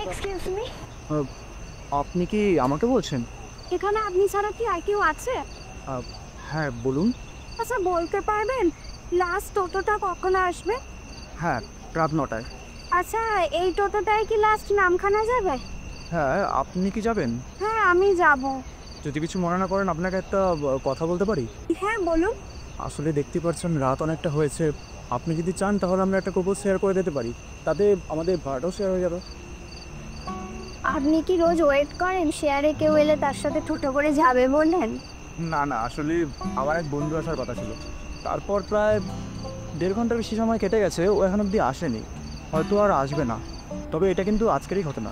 Excuse me, আপনি কি আমাকে বলছেন? এখানে আপনি ছাড়া কি আর কেউ আছে? হ্যাঁ বলুন। আচ্ছা বলতে পারবেন লাস্ট টোটোটা কখন আসবে? হ্যাঁ, রাত ৯টায়। আচ্ছা এই টোটোটায় কি লাস্ট নামখানা যাবে? হ্যাঁ, আপনি কি যাবেন? হ্যাঁ আমি যাব। যদি কিছু মনে না করেন আপনাকে একটা কথা বলতে পারি? হ্যাঁ বলুন। আসলে দেখতে পাচ্ছেন রাত অনেকটা হয়েছে। আপনি যদি চান তাহলে আমরা একটা কুপন শেয়ার করে দিতে পারি। তাতে আমাদের ভাড়াটাও শেয়ার হয়ে যাবে। আপনি কি রোজ ওয়েট করেন শেয়ারে কেউ এলে তার সাথে টোটো করে যাবে বলেন? না না, আসলে আমার এক বন্ধু আসার কথা ছিল। তারপর প্রায় ১.৫ ঘন্টার বেশি সময় কেটে গেছে, ও এখন অবধি আসেনি। হয়তো আর আসবে না। তবে এটা কিন্তু আজকেরই ঘটনা।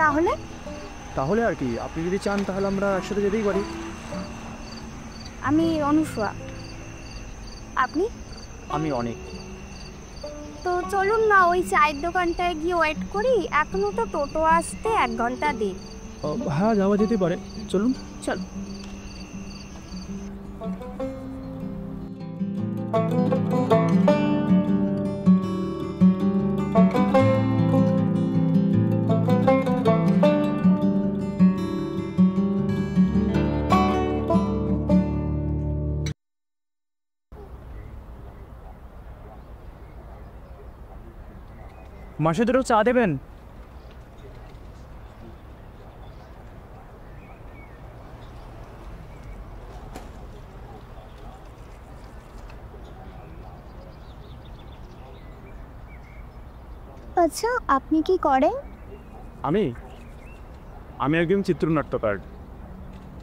তাহলে? তাহলে আর কি, আপনি যদি চান তাহলে আমরা একসাথে যেতেই পারি। আমি অনুসয়া। আপনি? আমি অনেক। তো চলুন না ওই চায়ের দোকানটায় গিয়ে ওয়েট করি, এখনো তো টোটো আসতে 1 ঘন্টা দেরি। হ্যাঁ, যাওয়া যেতে পারে, চলুন। চল। মাসে দুটো চা দেবেন? আচ্ছা আপনি কি করেন? আমি আমি একজন চিত্রনাট্যকার।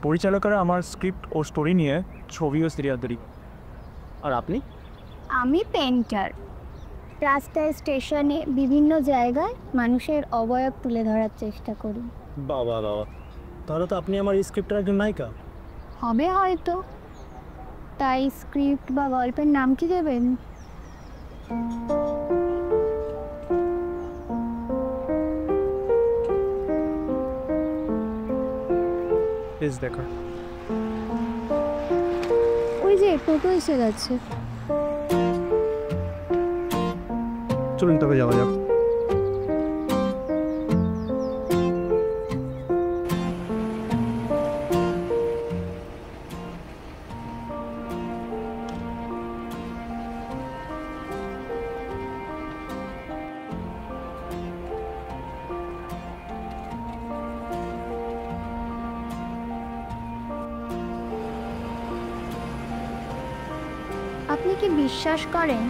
পরিচালকরা আমার স্ক্রিপ্ট ও স্টোরি নিয়ে ছবি ও সিরিয়াল তৈরি। আর আপনি? আমি পেন্টার। রাস্তায়, স্টেশনে, বিভিন্ন জায়গায় মানুষের অবয়ব তুলে ধরার চেষ্টা করি। বাবা বাবা, তাহলে তো আপনি আমার এই স্ক্রিপ্টের একজন নায়িকা। হবে হয়তো। তাই স্ক্রিপ্ট বা গল্পের নাম কি দেবেন? প্লিজ দেখা। ওই যে টোটো এসে গেছে। চলুন তবে যাওয়া যাক। আপনি কি বিশ্বাস করেন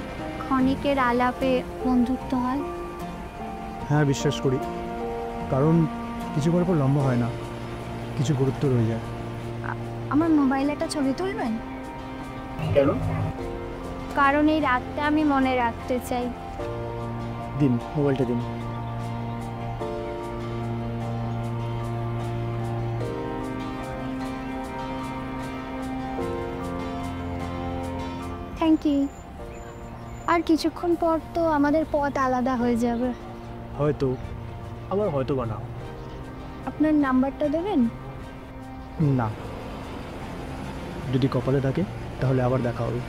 ক্ষণিকের আলাপে বন্ধুত্ব হয়? হ্যাঁ, বিশ্বাস করি। কারণ কিছু গল্প লম্বা হয় না, কিছু গুরুত্ব রয়ে যায়। আমার মোবাইলে একটা ছবি তুলবেন? কেন? কারণ এই রাতটা আমি মনে রাখতে চাই। দিন, মোবাইলটা দিন। Thank you. আর কিছুক্ষণ পর তো আমাদের পথ আলাদা হয়ে যাবে। হয়তো, আবার হয়তো বা না। আপনার নাম্বারটা দেবেন? না, যদি কপালে থাকে তাহলে আবার দেখা হবে।